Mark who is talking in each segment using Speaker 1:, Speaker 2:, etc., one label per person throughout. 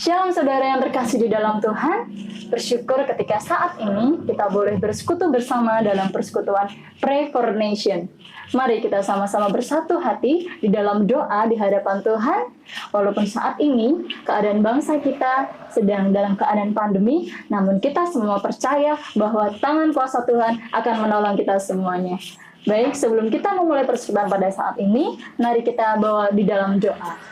Speaker 1: Shalom saudara yang terkasih di dalam Tuhan. Bersyukur ketika saat ini kita boleh bersekutu bersama dalam persekutuan Pray for Nation. Mari kita sama-sama bersatu hati di dalam doa di hadapan Tuhan. Walaupun saat ini keadaan bangsa kita sedang dalam keadaan pandemi, namun kita semua percaya bahwa tangan kuasa Tuhan akan menolong kita semuanya. Baik, sebelum kita memulai persekutuan pada saat ini, mari kita bawa di dalam doa.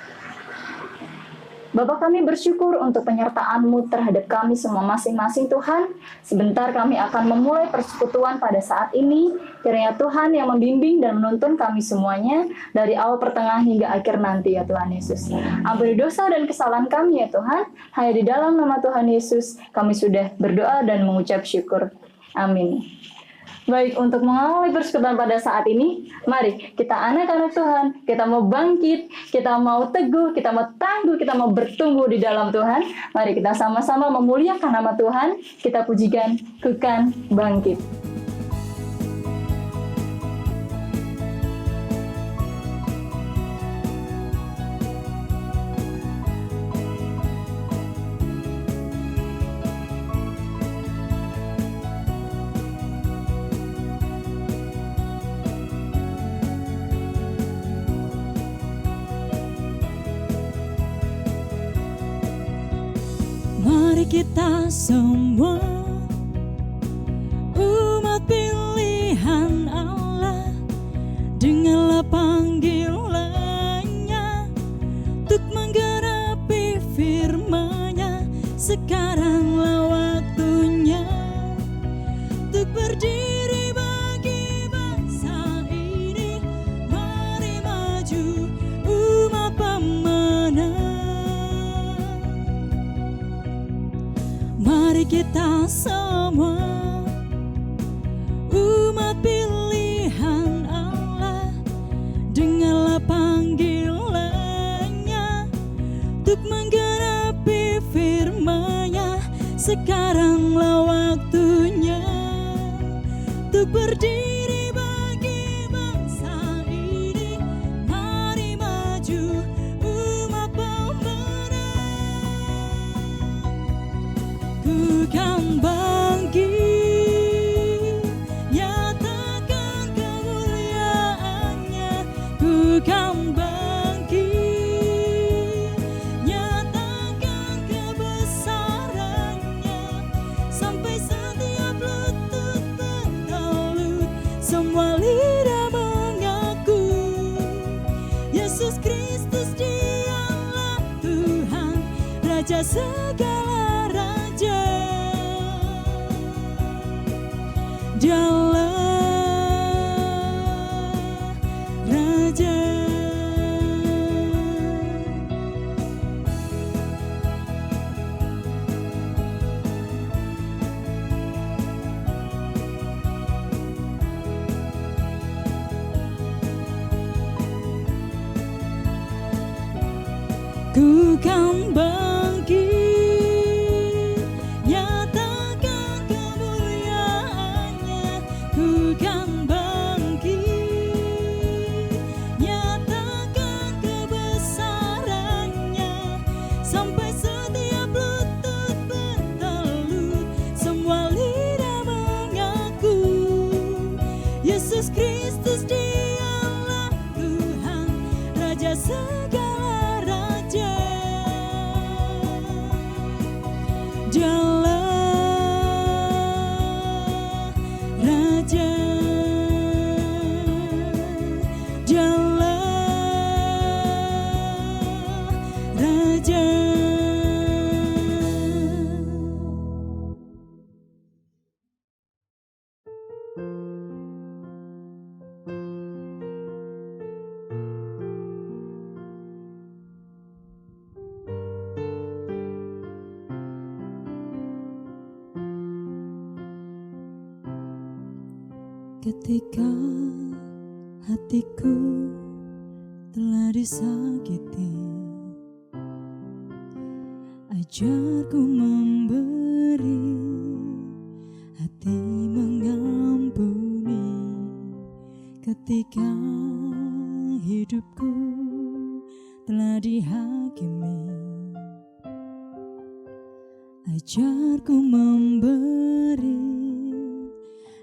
Speaker 1: Bapa, kami bersyukur untuk penyertaan-Mu terhadap kami semua masing-masing Tuhan. Sebentar kami akan memulai persekutuan pada saat ini. Kiranya Tuhan yang membimbing dan menuntun kami semuanya dari awal pertengahan hingga akhir nanti ya Tuhan Yesus. Ampuni dosa dan kesalahan kami ya Tuhan. Hanya di dalam nama Tuhan Yesus kami sudah berdoa dan mengucap syukur. Amin. Baik, untuk mengawali persekutuan pada saat ini, mari kita anak-anak Tuhan, kita mau bangkit, kita mau teguh, kita mau tangguh, kita mau bertumbuh di dalam Tuhan. Mari kita sama-sama memuliakan nama Tuhan, kita pujikan, kukan, bangkit.
Speaker 2: Kita semua umat pilihan Allah, dengarlah panggilannya untuk menggenapi firman-Nya. Sekaranglah waktunya untuk berdiri bagi bangsa ini. Mari maju umat pemenang. Mari kita semua umat pilihan Allah, dengarlah panggilannya untuk menggenapi firman-Nya. Sekaranglah waktunya untuk berdiri bagi bangsa ini. Mari maju umat pemenang. Ku kan bangkit, nyatakan kemuliaan-Nya. Ku kan bangkit, nyatakan kebesaran-Nya. Sampai setiap lutut bertalut, semua lidah mengaku Yesus Kristus Dialah Tuhan, Raja segala raja. Dialah Raja. Ku kan bangkit, nyatakan kemuliaan-Nya. Ku kan bangkit, nyatakan kebesaran-Nya. Sampai setiap lutut bertalut, semua lidah mengaku Yesus Kristus Dialah Tuhan, Raja segala raja. Dialah Raja. Dialah Raja. Ketika hatiku telah disakiti, ajarku memberi, hati mengampuni. Ketika hidupku telah dihakimi, ajarku memberi,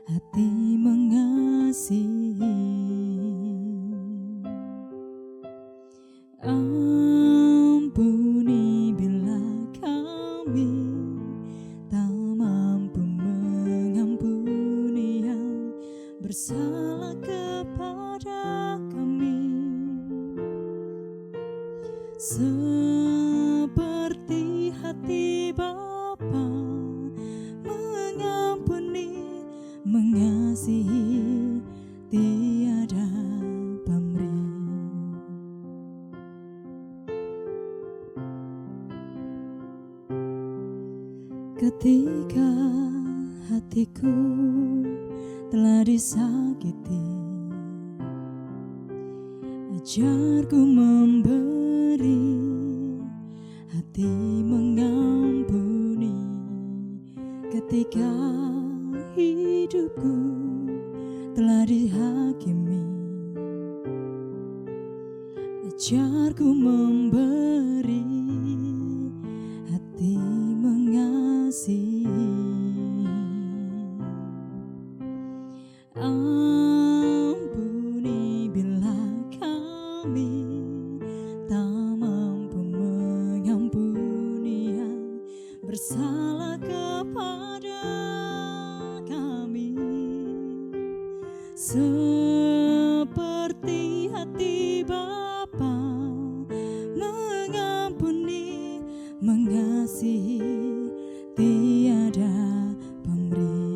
Speaker 2: hati mengasihi. Ampuni bila kami tak mampu mengampuni yang bersalah kepada kami, seperti hati Bapa mengampuni, mengasihi, tiada pamrih. Ketika hatiku telah disakiti, ajarku memberi, hati mengampuni. Ketika hidupku telah dihakimi, ajarku memberi, hati mengasihi. Ampuni bila kami tak mampu mengampuni yang bersalah kepada kami, seperti hati Bapa mengampuni, mengasihi, tiada pamrih.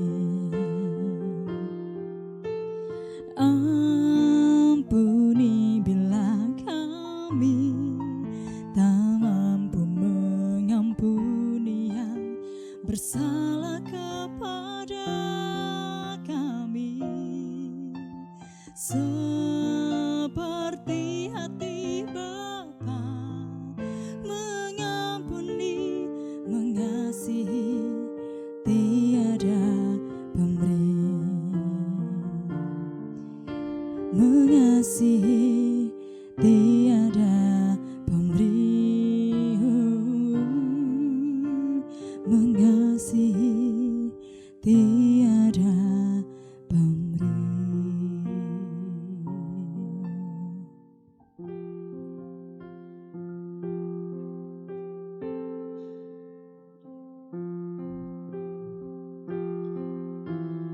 Speaker 2: Ampuni bila kami tak mampu mengampuni yang bersalah kepada kami, seperti hati Bapa mengampuni, mengasihi, tiada pamrih. Mengasihi, tiada pamrih. Mengasihi, tiada pamrih.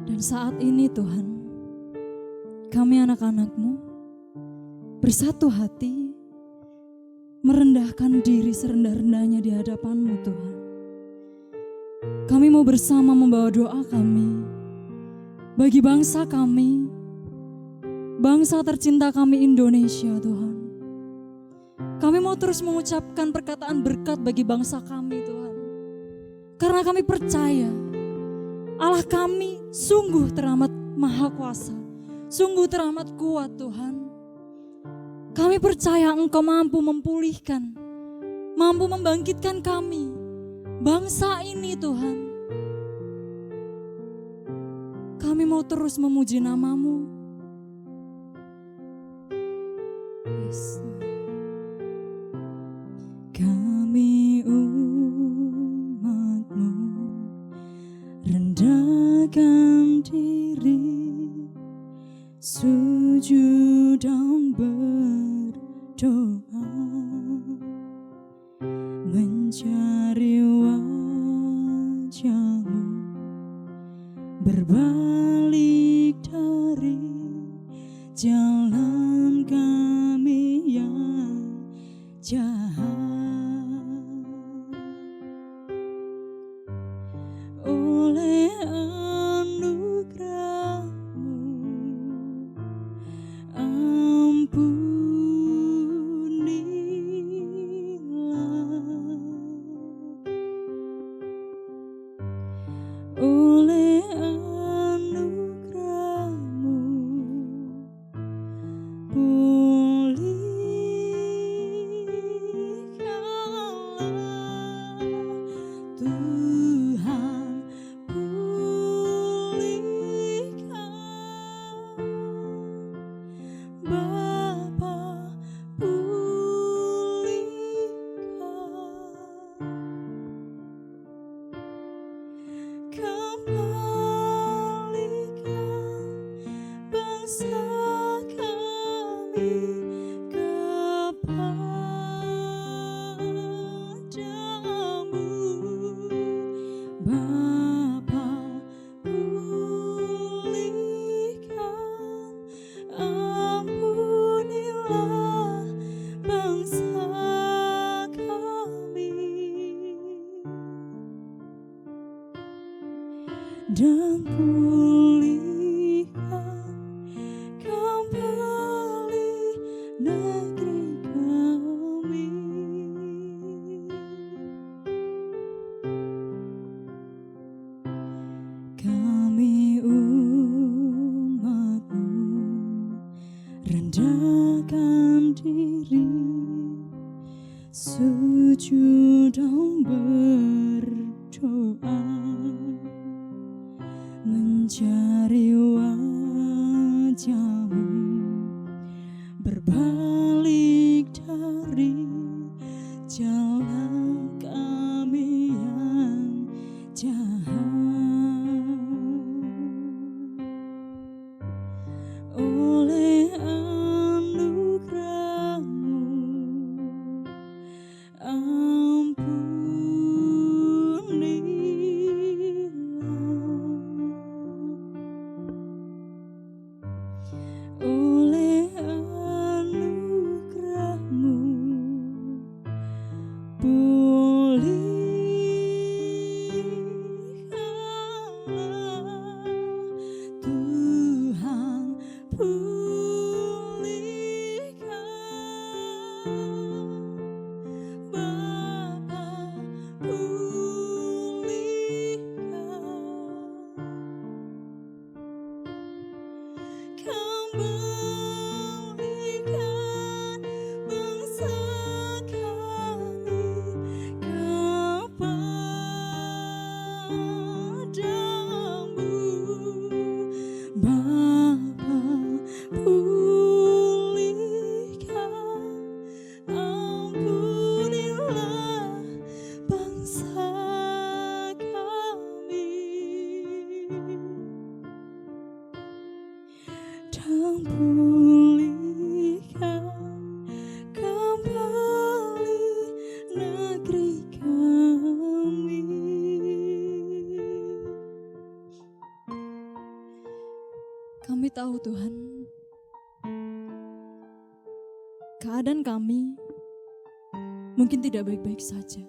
Speaker 2: Dan saat ini Tuhan, kami anak-anak-Mu bersatu hati merendahkan diri serendah-rendahnya di hadapan-Mu Tuhan. Kami mau bersama membawa doa kami bagi bangsa kami, bangsa tercinta kami Indonesia Tuhan. Kami mau terus mengucapkan perkataan berkat bagi bangsa kami Tuhan. Karena kami percaya Allah kami sungguh teramat maha kuasa, sungguh teramat kuat Tuhan. Kami percaya Engkau mampu memulihkan, mampu membangkitkan kami, bangsa ini Tuhan. Kami mau terus memuji nama-Mu. Yes. Kami umat-Mu rendahkan diri, sujud dan berdoa, mencari wajah-Mu, berbalik dari jalan kami yang jahat. Oleh anugerah-Mu ampunilah. Oleh anugerah-Mu pulihkanlah Tuhan, pulihkan Bapa. dan pulihkan kembali negeri kami. Kami umat-Mu rendahkan diri, sujud dan berdoa, mencari wajah-Mu, berbalik dari jalan kami yang jahat. Oleh anugerah-Mu oleh anugerah-Mu pulihkanlah Tuhan, pulihkan Bapa, kembalikan bangsa kami kepadamu. Bapa, pulihkan, ampunilah bangsa kami, dan pulihkan kembali negeri kami. Kami tahu Tuhan, keadaan kami mungkin tidak baik-baik saja.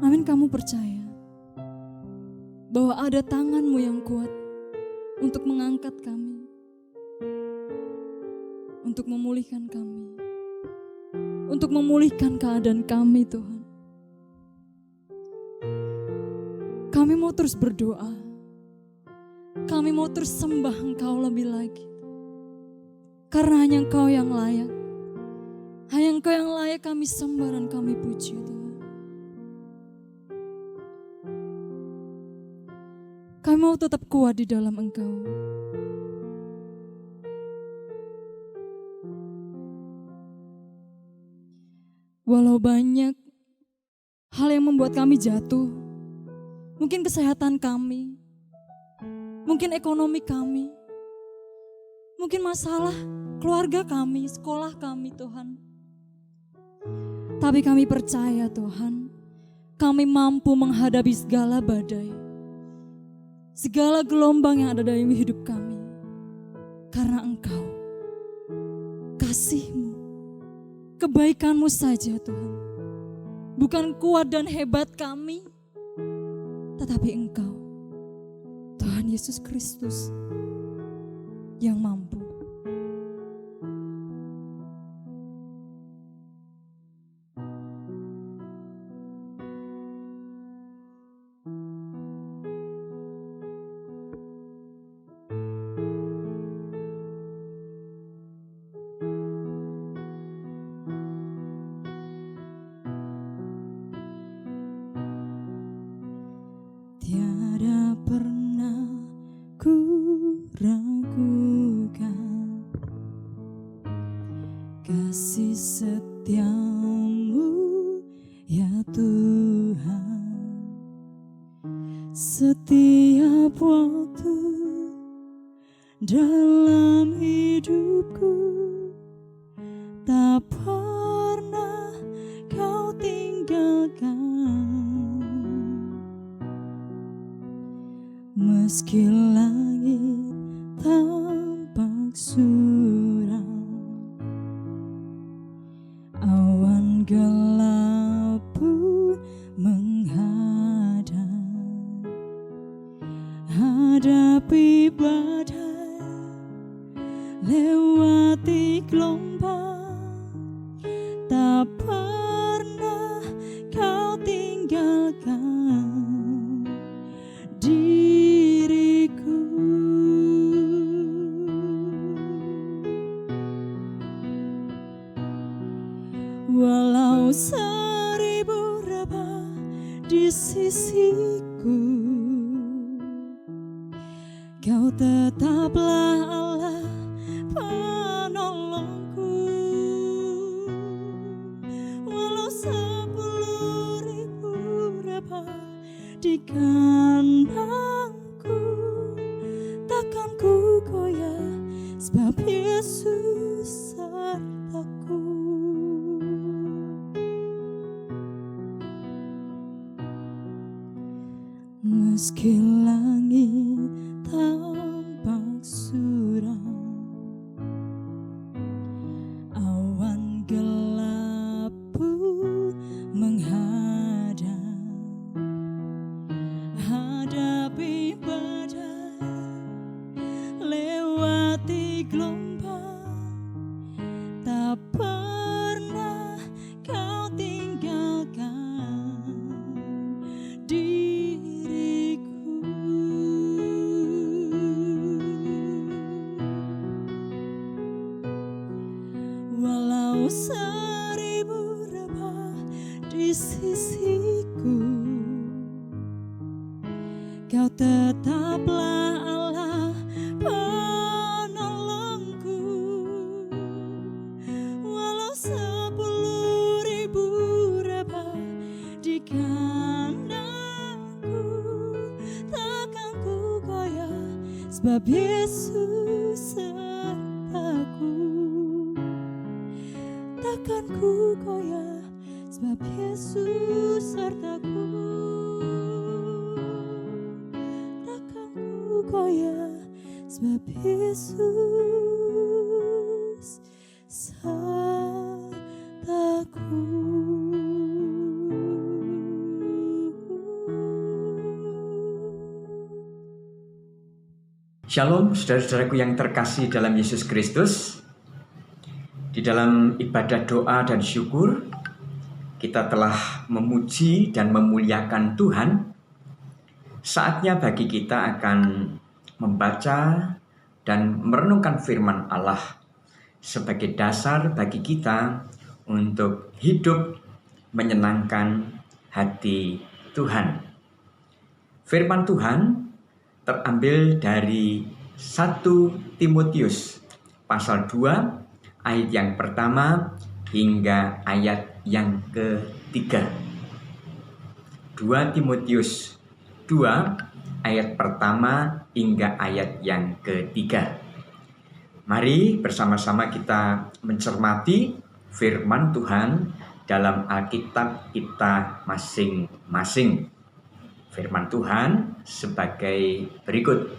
Speaker 2: Amin, kamu percaya bahwa ada tangan-Mu yang kuat untuk mengangkat kami, untuk memulihkan kami, untuk memulihkan keadaan kami Tuhan. Kami mau terus berdoa, kami mau terus sembah Engkau lebih lagi, karena hanya Engkau yang layak, hanya Engkau yang layak kami sembah dan kami puji Tuhan. Kami mau tetap kuat di dalam Engkau. Walau banyak hal yang membuat kami jatuh, mungkin kesehatan kami, mungkin ekonomi kami, mungkin masalah keluarga kami, sekolah kami Tuhan. Tapi kami percaya Tuhan, kami mampu menghadapi segala badai, segala gelombang yang ada dalam hidup kami. Karena Engkau, kasih-Mu, kebaikan-Mu saja Tuhan. Bukan kuat dan hebat kami, tetapi Engkau, Tuhan Yesus Kristus, yang mampu. Tiada pernah ku ragukan kasih setia-Mu ya Tuhan. Setiap waktu dalam hidupku, tak pernah kau tinggalkan. Meski langit tampak suram, awan gelap pun menghadang, hadapi badai, lewati gelombang, tak pernah kau tinggalkan diriku. Walau 1000 rebah di sisiku, kau tetaplah Allah penolongku. Walau 10.000 rebah di kandangku, takkan ku goyah, sebab Yesus sertaku. Meski langit tampak suram, awan gelap pun menghadang, hadapi badai, lewati gelombang, tak pernah kau tinggalkan diriku. Walau 1000 rebah di sisiku, kau tetaplah Allah penolongku. Walau 10.000 rebah di kandangku, takkan ku goyah, sebab Yesus sertaku. Takkan ku goyah, sebab Yesus sertaku. Takkan ku goyah, sebab Yesus sertaku.
Speaker 3: Shalom saudara-saudaraku yang terkasih dalam Yesus Kristus. Di dalam ibadah doa dan syukur, kita telah memuji dan memuliakan Tuhan. Saatnya bagi kita akan membaca dan merenungkan firman Allah sebagai dasar bagi kita untuk hidup menyenangkan hati Tuhan. Firman Tuhan terambil dari 1 Timotius pasal 2 ayat yang pertama hingga ayat yang ketiga. 2 Timotius 2 ayat pertama hingga ayat yang ketiga. Mari bersama-sama kita mencermati firman Tuhan dalam Alkitab kita masing-masing. Firman Tuhan sebagai berikut.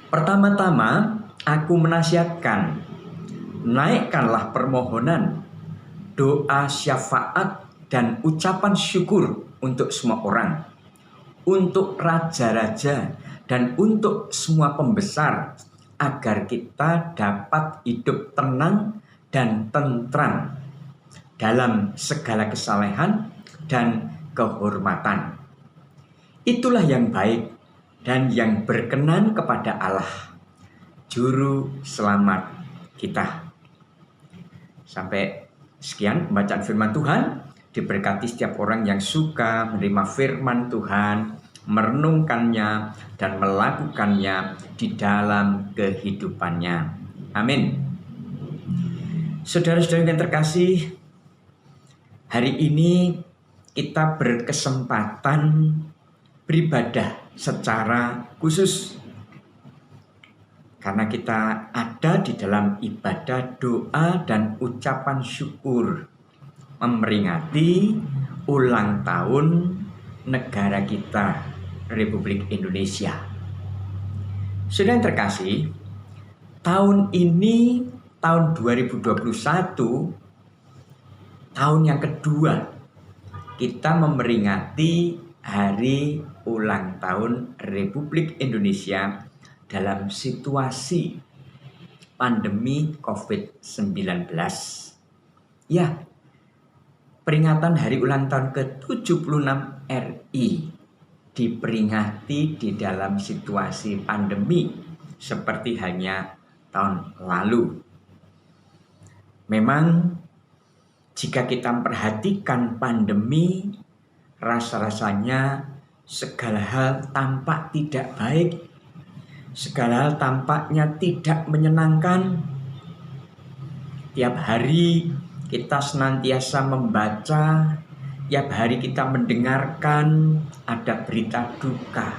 Speaker 3: Pertama-tama aku menasihatkan, naikkanlah permohonan, doa syafaat dan ucapan syukur untuk semua orang, untuk raja-raja dan untuk semua pembesar, agar kita dapat hidup tenang dan tentram dalam segala kesalehan dan kehormatan. Itulah yang baik dan yang berkenan kepada Allah, Juru Selamat kita. Sampai sekian pembacaan firman Tuhan. Diberkati setiap orang yang suka menerima firman Tuhan, merenungkannya dan melakukannya di dalam kehidupannya. Amin. Saudara-saudara yang terkasih, hari ini kita berkesempatan beribadah secara khusus. karena kita ada di dalam ibadah doa dan ucapan syukur memperingati ulang tahun negara kita, Republik Indonesia. Saudara yang terkasih, tahun ini, tahun 2021, tahun yang kedua kita memperingati hari ulang tahun Republik Indonesia dalam situasi pandemi COVID-19. Ya, peringatan hari ulang tahun ke-76 RI diperingati di dalam situasi pandemi seperti halnya tahun lalu. Memang jika kita memperhatikan pandemi, rasa-rasanya segala hal tampak tidak baik. Segala hal tampaknya tidak menyenangkan. Tiap hari kita senantiasa membaca, tiap hari kita mendengarkan ada berita duka.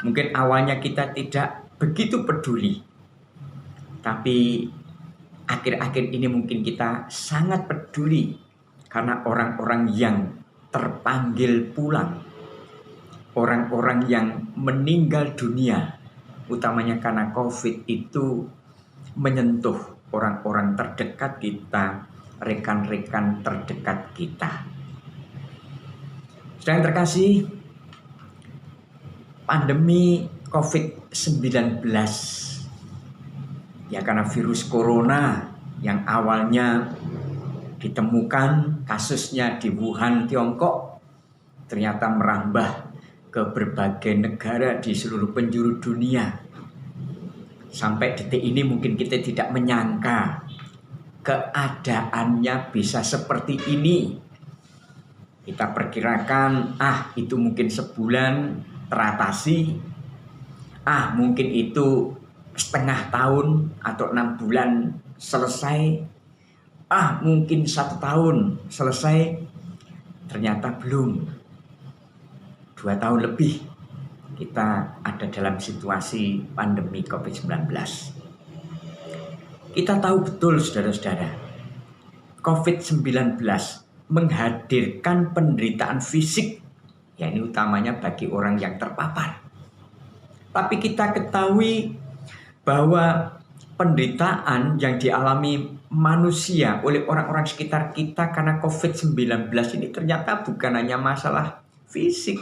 Speaker 3: Mungkin awalnya kita tidak begitu peduli, tapi akhir-akhir ini mungkin kita sangat peduli karena orang-orang yang terpanggil pulang, orang-orang yang meninggal dunia, utamanya karena COVID itu menyentuh orang-orang terdekat kita, rekan-rekan terdekat kita. Saudara yang terkasih, pandemi COVID-19, ya karena virus corona yang awalnya ditemukan kasusnya di Wuhan, Tiongkok, ternyata merambah ke berbagai negara di seluruh penjuru dunia. Sampai detik ini mungkin kita tidak menyangka keadaannya bisa seperti ini. Kita perkirakan, itu mungkin sebulan teratasi, mungkin itu setengah tahun atau 6 bulan selesai, mungkin 1 tahun selesai. Ternyata belum. 2 tahun lebih kita ada dalam situasi pandemi COVID-19. Kita tahu betul, saudara-saudara, COVID-19 menghadirkan penderitaan fisik, yakni utamanya bagi orang yang terpapar. Tapi kita ketahui bahwa penderitaan yang dialami manusia oleh orang-orang sekitar kita karena COVID-19 ini ternyata bukan hanya masalah fisik,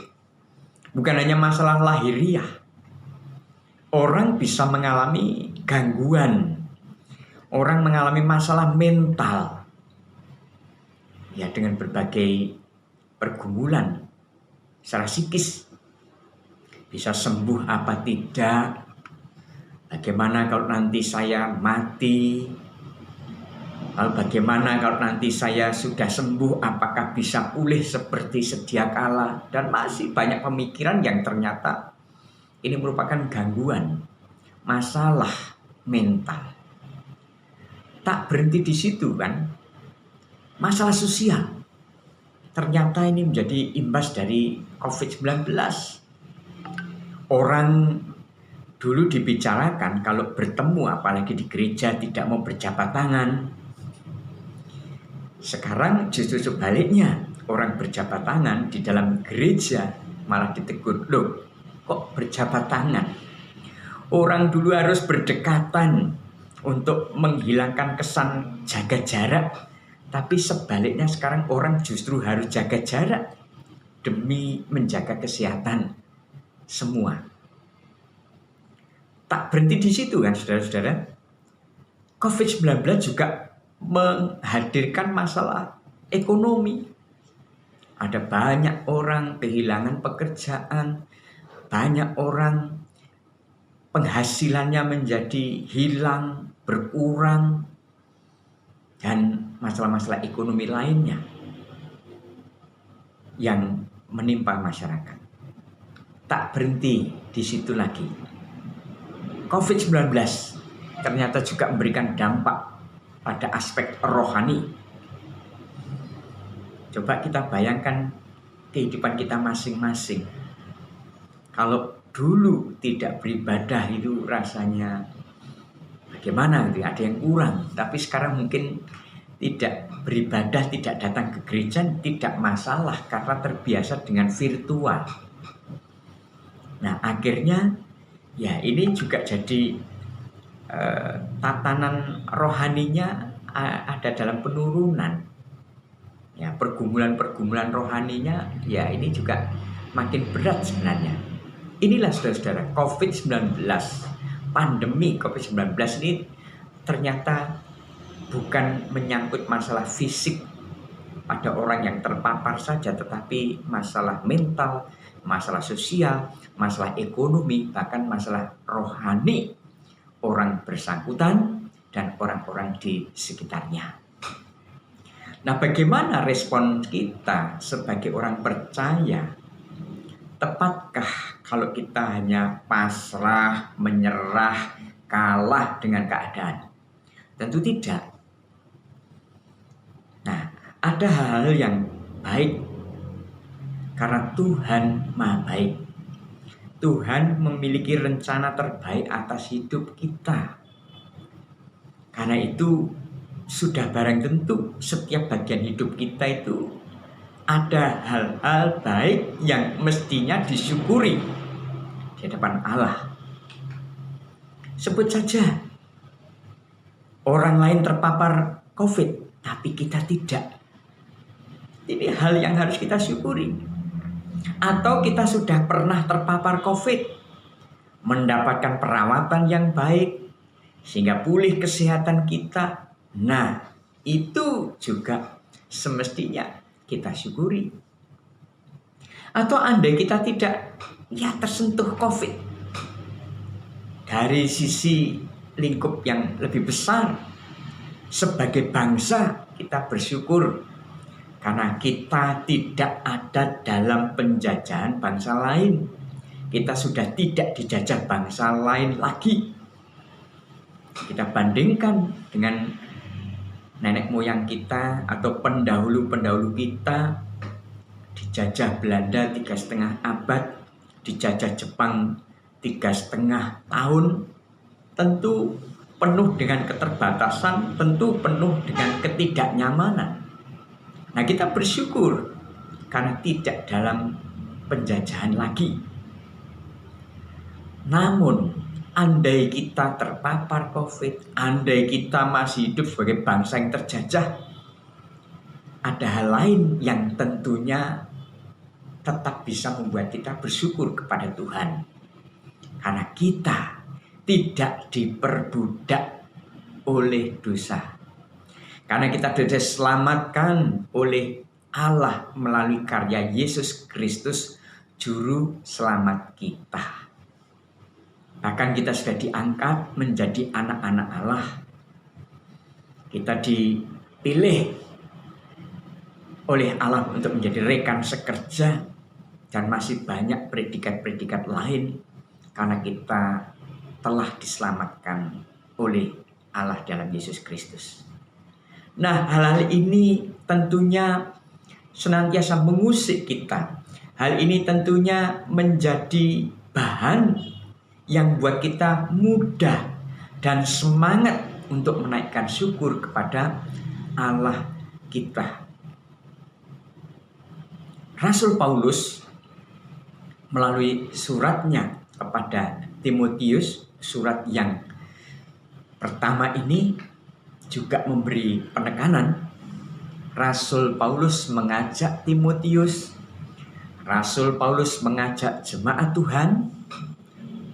Speaker 3: bukan hanya masalah lahiriah. Orang bisa mengalami gangguan, orang mengalami masalah mental, ya dengan berbagai pergumulan secara psikis. Bisa sembuh apa tidak? Bagaimana kalau nanti saya mati? Lalu bagaimana kalau nanti saya sudah sembuh, apakah bisa pulih seperti sedia kala? Dan masih banyak pemikiran yang ternyata ini merupakan gangguan, masalah mental. Tak berhenti di situ kan, masalah sosial. Ternyata ini menjadi imbas dari COVID-19. Orang dulu dibicarakan kalau bertemu apalagi di gereja tidak mau berjabat tangan. Sekarang justru sebaliknya, orang berjabat tangan di dalam gereja malah ditegur, loh kok berjabat tangan? Orang dulu harus berdekatan untuk menghilangkan kesan jaga jarak, tapi sebaliknya sekarang orang justru harus jaga jarak demi menjaga kesehatan semua. Tak berhenti di situ kan, saudara-saudara. COVID-19 juga menghadirkan masalah ekonomi. Ada banyak orang kehilangan pekerjaan, banyak orang penghasilannya menjadi hilang, berkurang, dan masalah-masalah ekonomi lainnya yang menimpa masyarakat. Tak berhenti di situ lagi. COVID-19 ternyata juga memberikan dampak pada aspek rohani. Coba kita bayangkan kehidupan kita masing-masing. Kalau dulu tidak beribadah itu rasanya bagaimana gitu, ada yang kurang. Tapi sekarang mungkin tidak beribadah, tidak datang ke gereja tidak masalah karena terbiasa dengan virtual. Nah akhirnya ya ini juga jadi tatanan rohaninya ada dalam penurunan. Ya pergumulan-pergumulan rohaninya ya ini juga makin berat sebenarnya. Inilah saudara-saudara, COVID-19, pandemi COVID-19 ini ternyata bukan menyangkut masalah fisik pada orang yang terpapar saja, tetapi masalah mental, masalah sosial, masalah ekonomi, bahkan masalah rohani orang bersangkutan dan orang-orang di sekitarnya. Nah, bagaimana respon kita sebagai orang percaya? Tepatkah kalau kita hanya pasrah, menyerah, kalah dengan keadaan? Tentu tidak. Nah, ada hal-hal yang baik karena Tuhan Maha Baik. Tuhan memiliki rencana terbaik atas hidup kita. Karena itu sudah barang tentu setiap bagian hidup kita itu ada hal-hal baik yang mestinya disyukuri di hadapan Allah. Sebut saja orang lain terpapar COVID, tapi kita tidak. Ini hal yang harus kita syukuri. Atau kita sudah pernah terpapar COVID, mendapatkan perawatan yang baik, sehingga pulih kesehatan kita. Nah, itu juga semestinya kita syukuri. Atau andai kita tidak tersentuh COVID, dari sisi lingkup yang lebih besar, sebagai bangsa kita bersyukur karena kita tidak ada dalam penjajahan bangsa lain. Kita sudah tidak dijajah bangsa lain lagi. Kita bandingkan dengan nenek moyang kita atau pendahulu-pendahulu kita dijajah Belanda 3,5 abad, dijajah Jepang 3,5 tahun, tentu penuh dengan keterbatasan, tentu penuh dengan ketidaknyamanan. Nah, kita bersyukur karena tidak dalam penjajahan lagi. Namun, andai kita terpapar COVID, andai kita masih hidup sebagai bangsa yang terjajah, ada hal lain yang tentunya tetap bisa membuat kita bersyukur kepada Tuhan. Karena kita tidak diperbudak oleh dosa. Karena kita sudah diselamatkan oleh Allah melalui karya Yesus Kristus, Juru Selamat kita. Bahkan kita sudah diangkat menjadi anak-anak Allah. Kita dipilih oleh Allah untuk menjadi rekan sekerja. Dan masih banyak predikat-predikat lain. Karena kita telah diselamatkan oleh Allah dalam Yesus Kristus. Nah, hal-hal ini tentunya senantiasa mengusik kita. Hal ini tentunya menjadi bahan yang buat kita mudah dan semangat untuk menaikkan syukur kepada Allah kita. Rasul Paulus melalui suratnya kepada Timotius, surat yang pertama ini juga memberi penekanan. Rasul Paulus mengajak Timotius, Rasul Paulus mengajak jemaat Tuhan,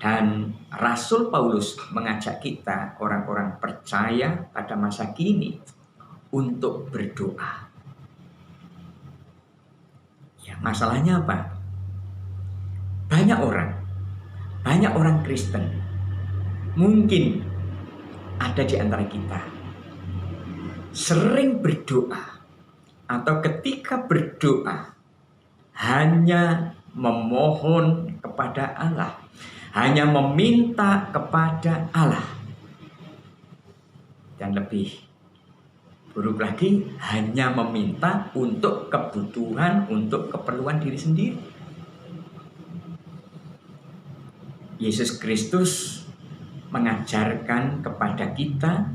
Speaker 3: dan Rasul Paulus mengajak kita orang-orang percaya pada masa kini untuk berdoa. Ya, masalahnya apa? Banyak orang Kristen, mungkin ada di antara kita, sering berdoa atau ketika berdoa hanya memohon kepada Allah, hanya meminta kepada Allah. Dan lebih buruk lagi, hanya meminta untuk kebutuhan, untuk keperluan diri sendiri. Yesus Kristus mengajarkan kepada kita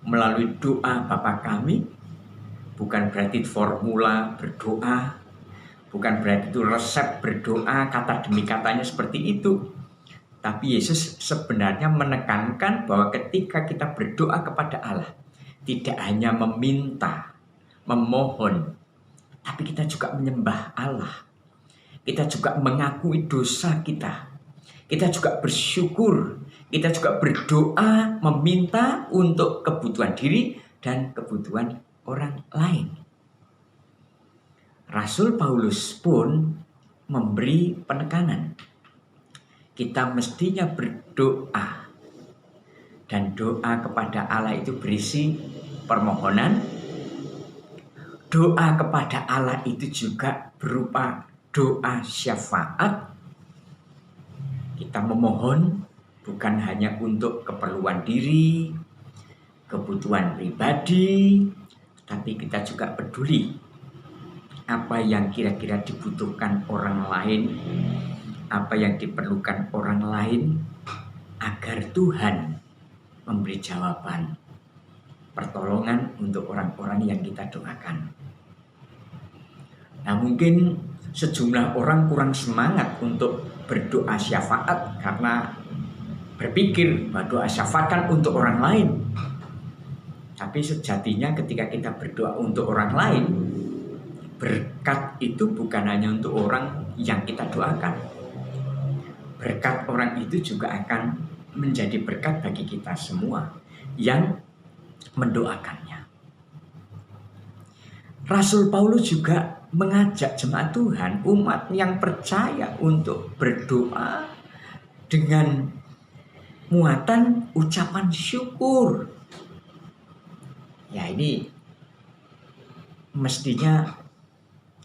Speaker 3: melalui doa Bapa kami, bukan berarti formula berdoa, bukan berarti itu resep berdoa, kata demi katanya seperti itu. Tapi Yesus sebenarnya menekankan bahwa ketika kita berdoa kepada Allah, tidak hanya meminta, memohon, tapi kita juga menyembah Allah. Kita juga mengakui dosa kita. Kita juga bersyukur. Kita juga berdoa, meminta untuk kebutuhan diri dan kebutuhan orang lain. Rasul Paulus pun memberi penekanan. Kita mestinya berdoa. Dan doa kepada Allah itu berisi permohonan. Doa kepada Allah itu juga berupa doa syafaat. Kita memohon bukan hanya untuk keperluan diri, kebutuhan pribadi, tapi kita juga peduli apa yang kira-kira dibutuhkan orang lain, apa yang diperlukan orang lain, agar Tuhan memberi jawaban, pertolongan untuk orang-orang yang kita doakan. Nah, mungkin sejumlah orang kurang semangat untuk berdoa syafaat karena berpikir bahwa doa syafaat kan untuk orang lain. Tapi sejatinya ketika kita berdoa untuk orang lain, berkat itu bukan hanya untuk orang yang kita doakan. Berkat orang itu juga akan menjadi berkat bagi kita semua yang mendoakannya. Rasul Paulus juga mengajak jemaat Tuhan, umat yang percaya untuk berdoa dengan muatan ucapan syukur. Ya, ini mestinya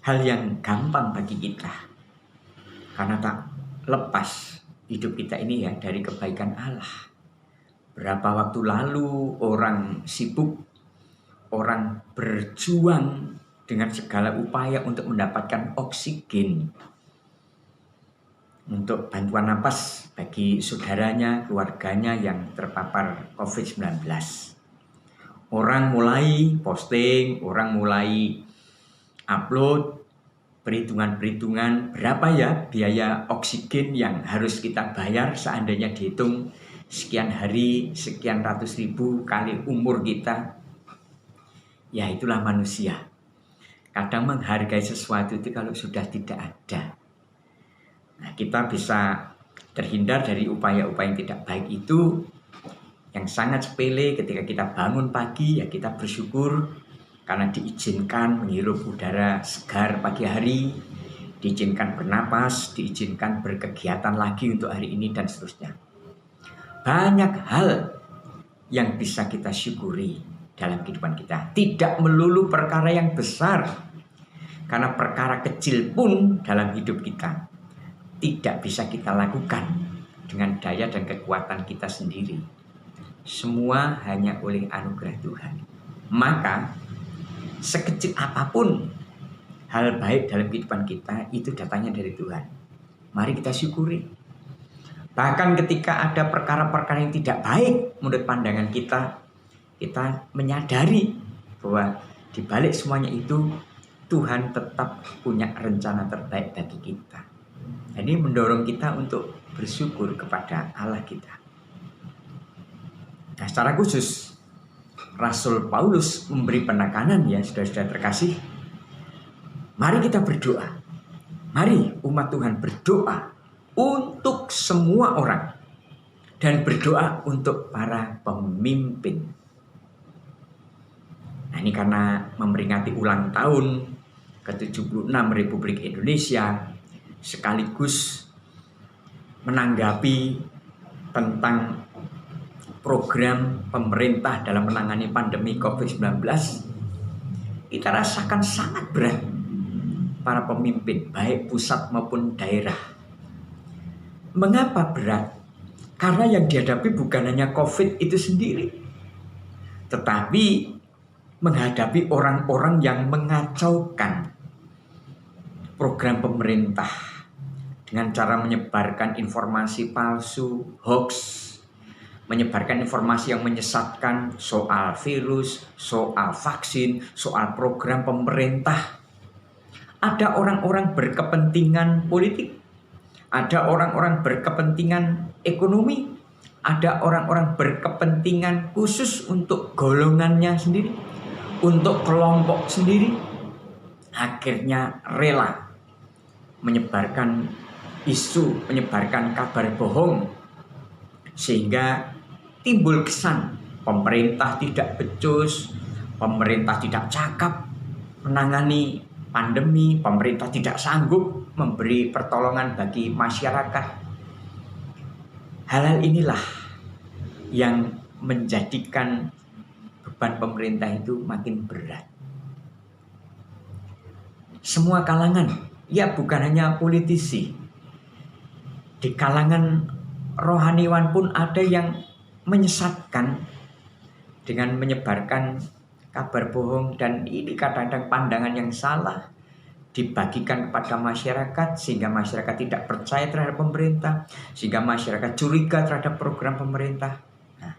Speaker 3: hal yang gampang bagi kita. Karena tak lepas hidup kita ini ya dari kebaikan Allah. Berapa waktu lalu orang sibuk, orang berjuang dengan segala upaya untuk mendapatkan oksigen untuk bantuan napas bagi saudaranya, keluarganya yang terpapar COVID-19. Orang mulai posting, orang mulai upload perhitungan-perhitungan berapa ya biaya oksigen yang harus kita bayar seandainya dihitung sekian hari, sekian ratus ribu kali umur kita. Ya, itulah manusia. Kadang menghargai sesuatu itu kalau sudah tidak ada. Nah, kita bisa terhindar dari upaya-upaya yang tidak baik itu yang sangat sepele. Ketika kita bangun pagi, ya kita bersyukur karena diizinkan menghirup udara segar pagi hari, diizinkan bernapas, diizinkan berkegiatan lagi untuk hari ini dan seterusnya. Banyak hal yang bisa kita syukuri dalam kehidupan kita. Tidak melulu perkara yang besar. Karena perkara kecil pun dalam hidup kita tidak bisa kita lakukan dengan daya dan kekuatan kita sendiri. Semua hanya oleh anugerah Tuhan. Maka sekecil apapun hal baik dalam kehidupan kita itu datangnya dari Tuhan. Mari kita syukuri. Bahkan ketika ada perkara-perkara yang tidak baik menurut pandangan kita, kita menyadari bahwa di balik semuanya itu Tuhan tetap punya rencana terbaik bagi kita. Ini mendorong kita untuk bersyukur kepada Allah kita. Nah, secara khusus Rasul Paulus memberi penekanan ya saudara-saudara terkasih. Mari kita berdoa. Mari umat Tuhan berdoa untuk semua orang dan berdoa untuk para pemimpin. Nah, ini karena memperingati ulang tahun ke-76 Republik Indonesia sekaligus menanggapi tentang program pemerintah dalam menangani pandemi COVID-19, kita rasakan sangat berat para pemimpin baik pusat maupun daerah. Mengapa berat? Karena yang dihadapi bukan hanya COVID itu sendiri, tetapi menghadapi orang-orang yang mengacaukan program pemerintah, dengan cara menyebarkan informasi palsu, hoax, menyebarkan informasi yang menyesatkan soal virus, soal vaksin, soal program pemerintah. Ada orang-orang berkepentingan politik, ada orang-orang berkepentingan ekonomi, ada orang-orang berkepentingan khusus untuk golongannya sendiri, untuk kelompok sendiri. Akhirnya rela menyebarkan isu, menyebarkan kabar bohong, sehingga timbul kesan pemerintah tidak becus, pemerintah tidak cakap menangani pandemi, pemerintah tidak sanggup memberi pertolongan bagi masyarakat. Hal-hal inilah yang menjadikan beban pemerintah itu makin berat. Semua kalangan, ya bukan hanya politisi, di kalangan rohaniwan pun ada yang menyesatkan dengan menyebarkan kabar bohong, dan ini kadang-kadang pandangan yang salah dibagikan kepada masyarakat sehingga masyarakat tidak percaya terhadap pemerintah, sehingga masyarakat curiga terhadap program pemerintah. Nah,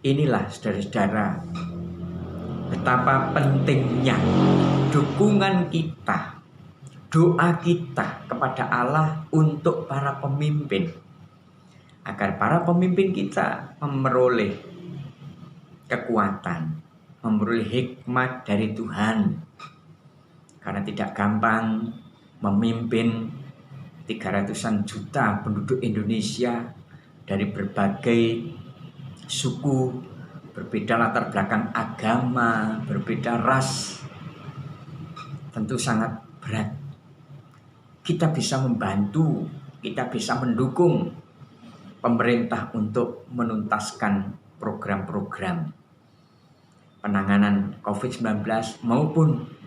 Speaker 3: inilah saudara-saudara betapa pentingnya dukungan kita, doa kita kepada Allah untuk para pemimpin, agar para pemimpin kita memperoleh kekuatan, memperoleh hikmat dari Tuhan. Karena tidak gampang memimpin 300-an juta penduduk Indonesia dari berbagai suku, berbeda latar belakang agama, berbeda ras. Tentu sangat berat. Kita bisa membantu, kita bisa mendukung pemerintah untuk menuntaskan program-program penanganan COVID-19 maupun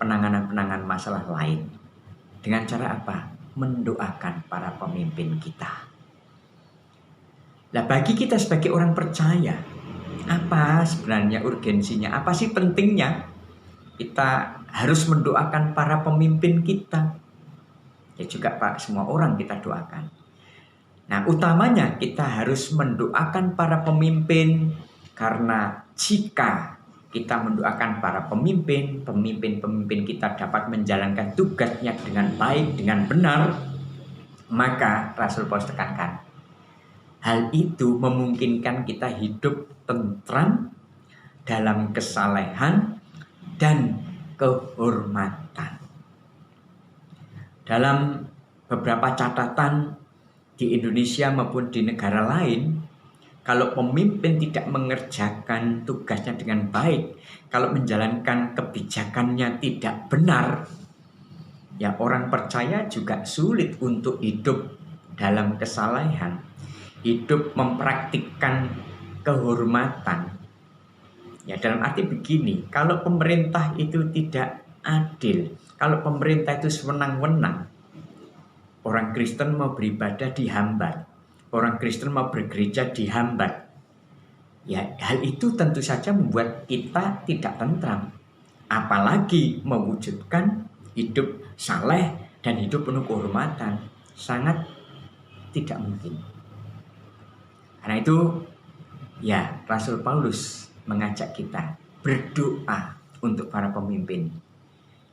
Speaker 3: penanganan masalah lain. Dengan cara apa? Mendoakan para pemimpin kita. Nah, bagi kita sebagai orang percaya, apa sebenarnya urgensinya? Apa sih pentingnya kita harus mendoakan para pemimpin kita? Ya juga Pak, semua orang kita doakan. Nah, utamanya kita harus mendoakan para pemimpin, karena jika kita mendoakan para pemimpin kita dapat menjalankan tugasnya dengan baik, dengan benar, maka Rasul Paulus tekankan, hal itu memungkinkan kita hidup tentram dalam kesalehan dan kehormatan. Dalam beberapa catatan di Indonesia maupun di negara lain, kalau pemimpin tidak mengerjakan tugasnya dengan baik, kalau menjalankan kebijakannya tidak benar, ya orang percaya juga sulit untuk hidup dalam kesalehan, hidup mempraktikkan kehormatan. Ya dalam arti begini, kalau pemerintah itu tidak adil, kalau pemerintah itu sewenang-wenang, orang Kristen mau beribadah dihambat, orang Kristen mau bergereja dihambat. Ya, hal itu tentu saja membuat kita tidak tentram. Apalagi mewujudkan hidup saleh dan hidup penuh kehormatan. Sangat tidak mungkin. Karena itu, ya Rasul Paulus mengajak kita berdoa untuk para pemimpin.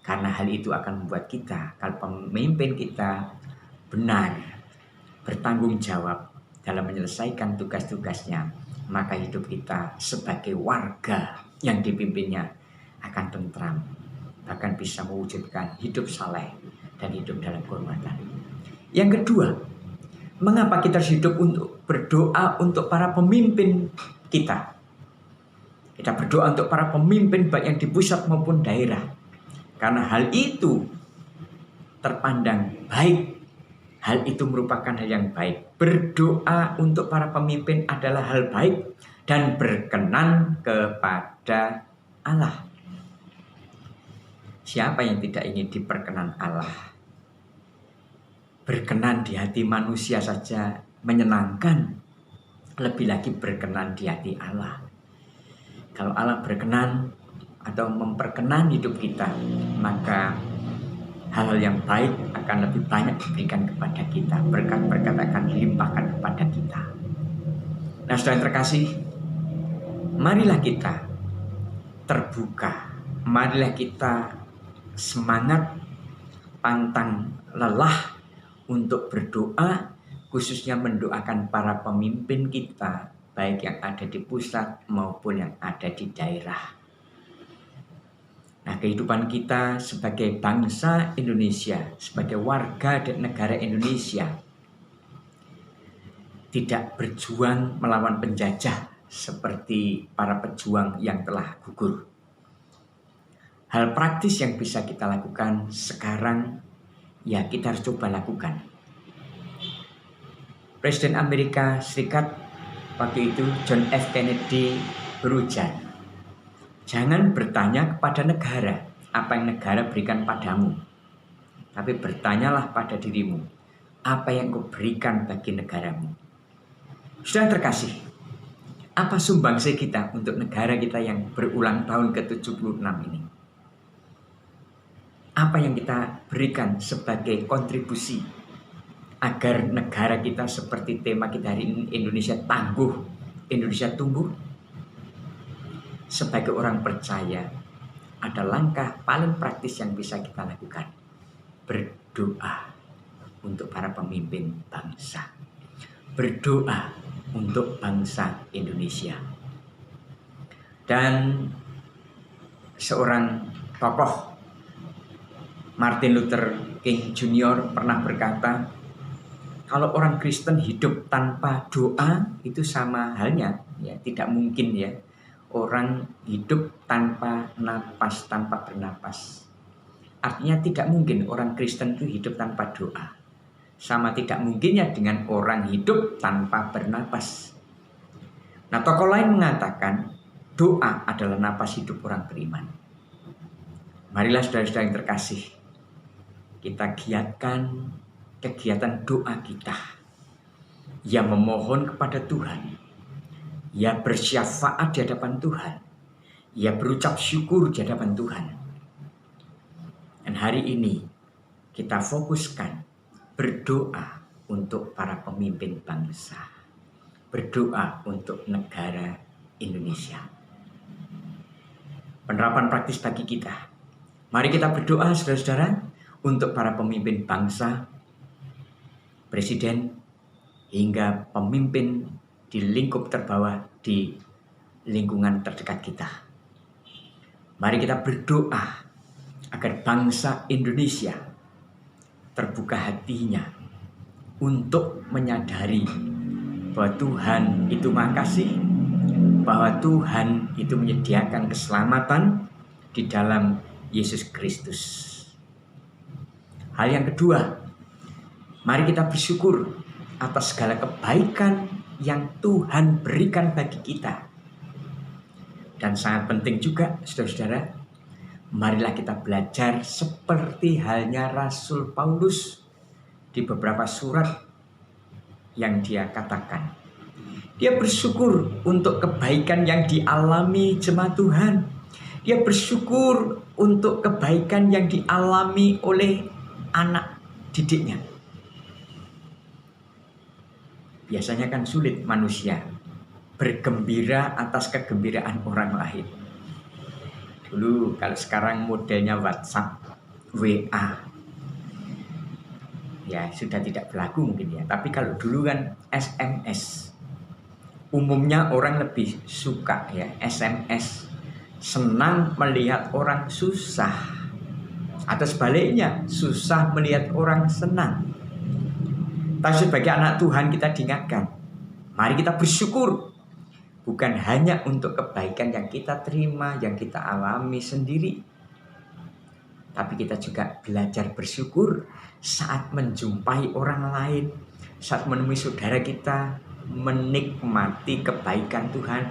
Speaker 3: Karena hal itu akan membuat kita, kalau pemimpin kita benar, bertanggung jawab dalam menyelesaikan tugas-tugasnya, maka hidup kita sebagai warga yang dipimpinnya akan tentram, bahkan bisa mewujudkan hidup saleh dan hidup dalam kehormatan. Yang kedua, mengapa kita harus hidup untuk berdoa untuk para pemimpin kita? Kita berdoa untuk para pemimpin baik yang di pusat maupun daerah. Karena hal itu terpandang baik. Hal itu merupakan hal yang baik. Berdoa untuk para pemimpin adalah hal baik dan berkenan kepada Allah. Siapa yang tidak ingin diperkenan Allah? Berkenan di hati manusia saja menyenangkan, lebih lagi berkenan di hati Allah. Kalau Allah berkenan atau memperkenan hidup kita, maka hal-hal yang baik akan lebih banyak diberikan kepada kita. Berkat-berkat akan dilimpahkan kepada kita. Nah, saudara yang terkasih, marilah kita terbuka. Marilah kita semangat, pantang lelah untuk berdoa, khususnya mendoakan para pemimpin kita, baik yang ada di pusat maupun yang ada di daerah. Nah, kehidupan kita sebagai bangsa Indonesia, sebagai warga dan negara Indonesia, tidak berjuang melawan penjajah seperti para pejuang yang telah gugur. Hal praktis yang bisa kita lakukan sekarang, ya kita harus coba lakukan. Presiden Amerika Serikat waktu itu, John F. Kennedy, berujar, jangan bertanya kepada negara apa yang negara berikan padamu, tapi bertanyalah pada dirimu, apa yang kau berikan bagi negaramu. Sudah terkasih, apa sumbangsi kita untuk negara kita yang berulang tahun ke-76 ini? Apa yang kita berikan sebagai kontribusi agar negara kita seperti tema kita hari ini, Indonesia tangguh, Indonesia tumbuh? Sebagai orang percaya, ada langkah paling praktis yang bisa kita lakukan. Berdoa untuk para pemimpin bangsa. Berdoa untuk bangsa Indonesia. Dan seorang tokoh, Martin Luther King Jr. pernah berkata, kalau orang Kristen hidup tanpa doa itu sama halnya, ya tidak mungkin ya orang hidup tanpa napas, tanpa bernapas. Artinya tidak mungkin orang Kristen itu hidup tanpa doa. Sama tidak mungkinnya dengan orang hidup tanpa bernapas. Nah, tokoh lain mengatakan doa adalah napas hidup orang beriman. Marilah saudara-saudara yang terkasih, kita giatkan kegiatan doa kita, ya memohon kepada Tuhan, ya bersyafaat di hadapan Tuhan, ya berucap syukur di hadapan Tuhan. Dan hari ini kita fokuskan berdoa untuk para pemimpin bangsa, berdoa untuk negara Indonesia. Penerapan praktis bagi kita, mari kita berdoa saudara-saudara untuk para pemimpin bangsa, presiden, hingga pemimpin di lingkup terbawah, di lingkungan terdekat kita. Mari kita berdoa agar bangsa Indonesia terbuka hatinya untuk menyadari bahwa Tuhan itu Maha Kasih, bahwa Tuhan itu menyediakan keselamatan di dalam Yesus Kristus. Hal yang kedua, mari kita bersyukur atas segala kebaikan yang Tuhan berikan bagi kita. Dan sangat penting juga, saudara-saudara, marilah kita belajar seperti halnya Rasul Paulus di beberapa surat yang dia katakan. Dia bersyukur untuk kebaikan yang dialami jemaat Tuhan. Dia bersyukur untuk kebaikan yang dialami oleh anak didiknya. Biasanya kan sulit manusia bergembira atas kegembiraan orang lain. Dulu kalau sekarang modelnya WhatsApp, WA, ya sudah tidak berlaku mungkin ya. Tapi kalau dulu kan SMS, umumnya orang lebih suka ya SMS, senang melihat orang susah, atau sebaliknya susah melihat orang senang. Tapi sebagai anak Tuhan kita diingatkan, mari kita bersyukur. Bukan hanya untuk kebaikan yang kita terima, yang kita alami sendiri. Tapi kita juga belajar bersyukur saat menjumpai orang lain, saat menemui saudara kita, menikmati kebaikan Tuhan,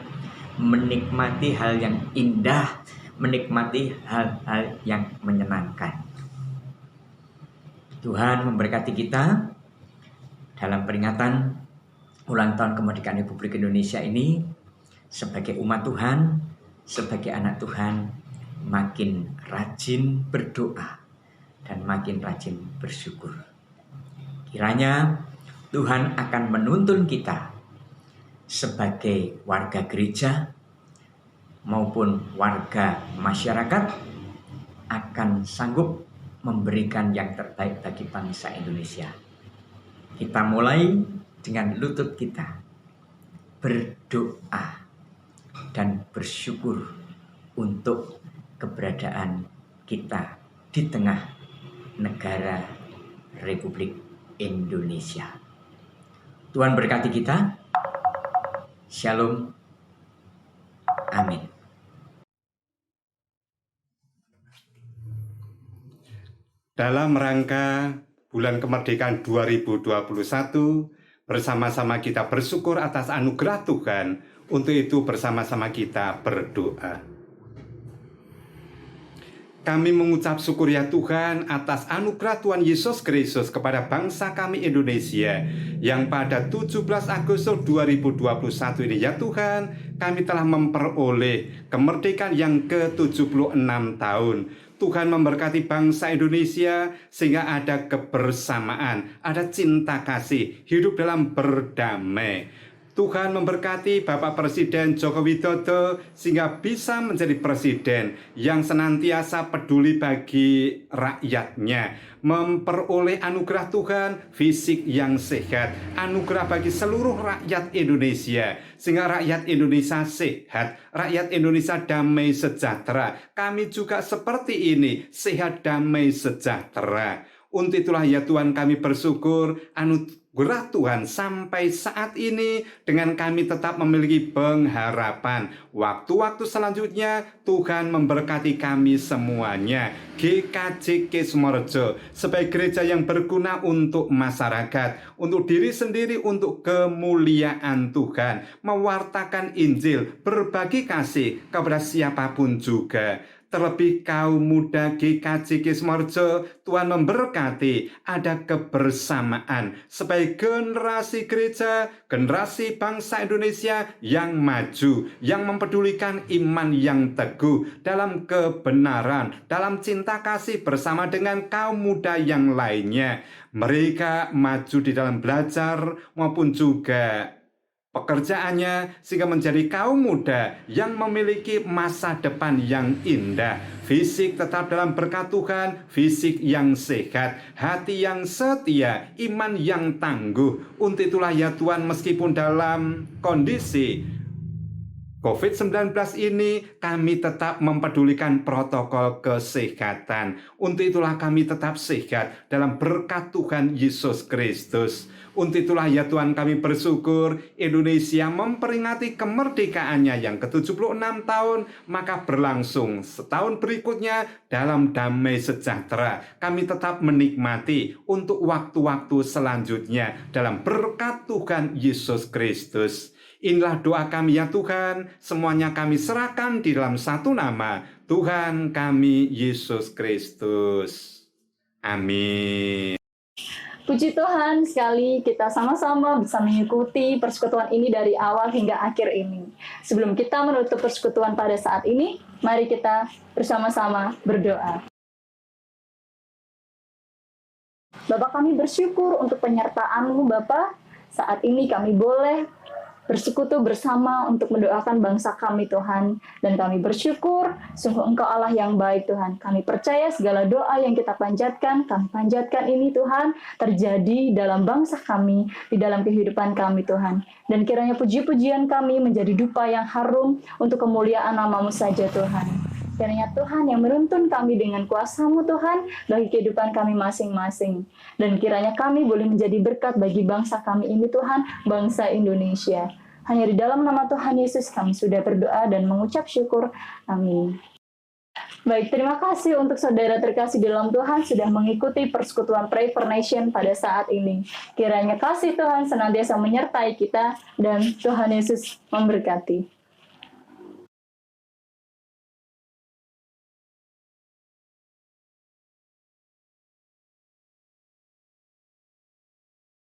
Speaker 3: menikmati hal yang indah, menikmati hal-hal yang menyenangkan. Tuhan memberkati kita dalam peringatan ulang tahun kemerdekaan Republik Indonesia ini. Sebagai umat Tuhan, sebagai anak Tuhan, makin rajin berdoa dan makin rajin bersyukur. Kiranya Tuhan akan menuntun kita sebagai warga gereja maupun warga masyarakat akan sanggup memberikan yang terbaik bagi bangsa Indonesia. Kita mulai dengan lutut kita, berdoa dan bersyukur untuk keberadaan kita di tengah negara Republik Indonesia. Tuhan berkati kita. Shalom. Amin.
Speaker 4: Dalam rangka Bulan Kemerdekaan 2021, bersama-sama kita bersyukur atas anugerah Tuhan. Untuk itu bersama-sama kita berdoa. Kami mengucap syukur ya Tuhan atas anugerah Tuhan Yesus Kristus kepada bangsa kami Indonesia yang pada 17 Agustus 2021 ini ya Tuhan, kami telah memperoleh kemerdekaan yang ke-76 tahun. Tuhan memberkati bangsa Indonesia sehingga ada kebersamaan, ada cinta kasih, hidup dalam berdamai. Tuhan memberkati Bapak Presiden Joko Widodo sehingga bisa menjadi presiden yang senantiasa peduli bagi rakyatnya, memperoleh anugerah Tuhan fisik yang sehat, anugerah bagi seluruh rakyat Indonesia sehingga rakyat Indonesia sehat, rakyat Indonesia damai sejahtera. Kami juga seperti ini, sehat damai sejahtera. Untuk itulah ya Tuhan kami bersyukur anugerah Tuhan sampai saat ini dengan kami tetap memiliki pengharapan. Waktu-waktu selanjutnya Tuhan memberkati kami semuanya. GKJ Sumorejo sebagai gereja yang berguna untuk masyarakat, untuk diri sendiri, untuk kemuliaan Tuhan, mewartakan Injil, berbagi kasih kepada siapapun juga. Terlebih kaum muda GKJ Sumorejo, Tuhan memberkati ada kebersamaan sebagai generasi gereja, generasi bangsa Indonesia yang maju, yang mempedulikan iman yang teguh dalam kebenaran, dalam cinta kasih bersama dengan kaum muda yang lainnya. Mereka maju di dalam belajar maupun juga pekerjaannya sehingga menjadi kaum muda yang memiliki masa depan yang indah. Fisik tetap dalam berkat Tuhan, fisik yang sehat, hati yang setia, iman yang tangguh. Untuk itulah ya Tuhan, meskipun dalam kondisi COVID-19 ini kami tetap mempedulikan protokol kesehatan. Untuk itulah kami tetap sehat dalam berkat Tuhan Yesus Kristus. Untuk itulah ya Tuhan kami bersyukur Indonesia memperingati kemerdekaannya yang ke-76 tahun, maka berlangsung setahun berikutnya dalam damai sejahtera. Kami tetap menikmati untuk waktu-waktu selanjutnya dalam berkat Tuhan Yesus Kristus. Inilah doa kami ya Tuhan, semuanya kami serahkan di dalam satu nama, Tuhan kami Yesus Kristus. Amin.
Speaker 1: Puji Tuhan, sekali kita sama-sama bisa mengikuti persekutuan ini dari awal hingga akhir ini. Sebelum kita menutup persekutuan pada saat ini, mari kita bersama-sama berdoa. Bapak, kami bersyukur untuk penyertaan-Mu Bapak. Saat ini kami boleh bersekutu bersama untuk mendoakan bangsa kami Tuhan. Dan kami bersyukur, sungguh Engkau Allah yang baik Tuhan. Kami percaya segala doa yang kita panjatkan, kami panjatkan ini Tuhan, terjadi dalam bangsa kami, di dalam kehidupan kami Tuhan. Dan kiranya puji-pujian kami menjadi dupa yang harum untuk kemuliaan nama-Mu saja Tuhan. Kiranya Tuhan yang menuntun kami dengan kuasa-Mu Tuhan, bagi kehidupan kami masing-masing. Dan kiranya kami boleh menjadi berkat bagi bangsa kami ini Tuhan, bangsa Indonesia. Hanya di dalam nama Tuhan Yesus kami sudah berdoa dan mengucap syukur. Amin. Baik, terima kasih untuk saudara terkasih di dalam Tuhan sudah mengikuti persekutuan Pray for Nation pada saat ini. Kiranya kasih Tuhan senantiasa menyertai kita dan Tuhan Yesus memberkati.